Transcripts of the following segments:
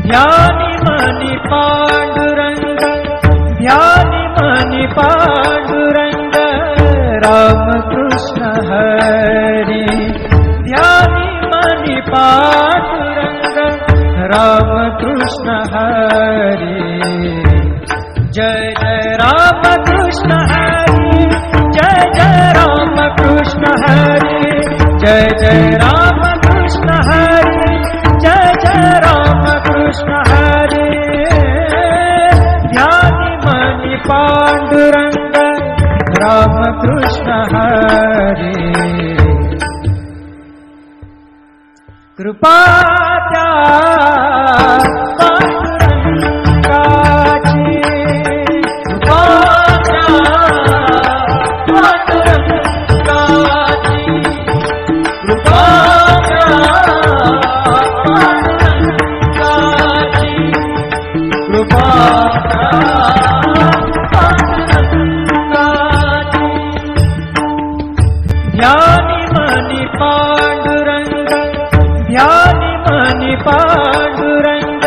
ध्यानी money Pandurang, ध्यानी money Pandurang, Ram Krishna Hari. ध्यानी money Pandurang, Ram Krishna Hari. जय जय राम कृष्ण हरि, जय जय राम कृष्ण हरि, जय जय राम कृष्ण हरि, जय जय राम कृष्ण हरि। ध्यानी मनी पांडुरंग, राम कृष्ण हरि। कृपा त्या ध्यानी मनी पांडुरंग, ध्यानी मनी पांडुरंग,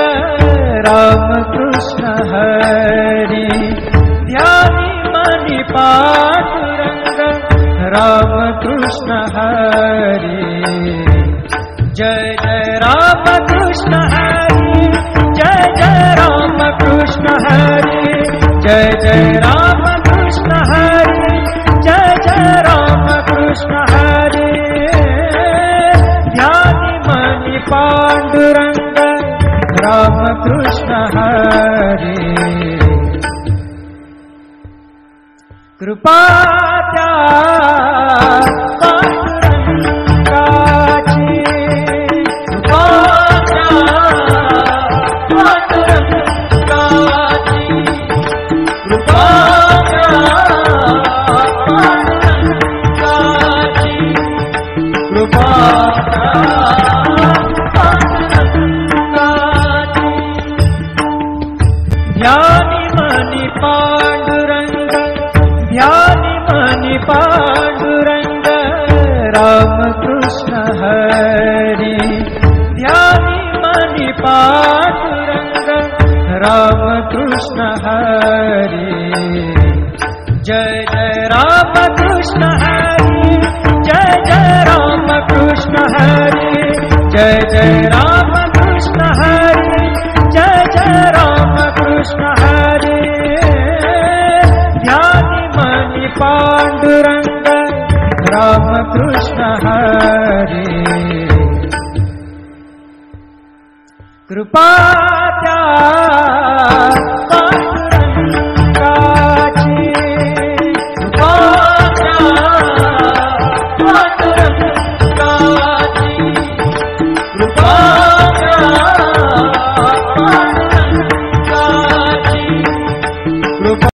राम कृष्ण हरि। ध्यानी मनी पांडुरंग, राम कृष्ण हरि। जय जय राम कृष्ण हरि, जय जय राम कृष्ण हरि, जय जय राम कृष्ण हरि, जय जय राम कृष्ण हरि। ध्यानी मनी पांडुरंग, राम कृष्ण हरि। कृपा त्या ध्यानी मनी पांडुरंग, ध्यानी मनी पांडुरंग, राम कृष्ण हरि। ध्यानी मनी पांडुरंग, राम कृष्ण हरि। जय जय राम कृष्ण हरि, जय जय राम कृष्ण हरि, जय जय राम कृष्ण हरि, जय जय राम कृष्ण हरि। ध्यानी मनी पांडुरंग, राम कृष्ण हरि। कृपा त्या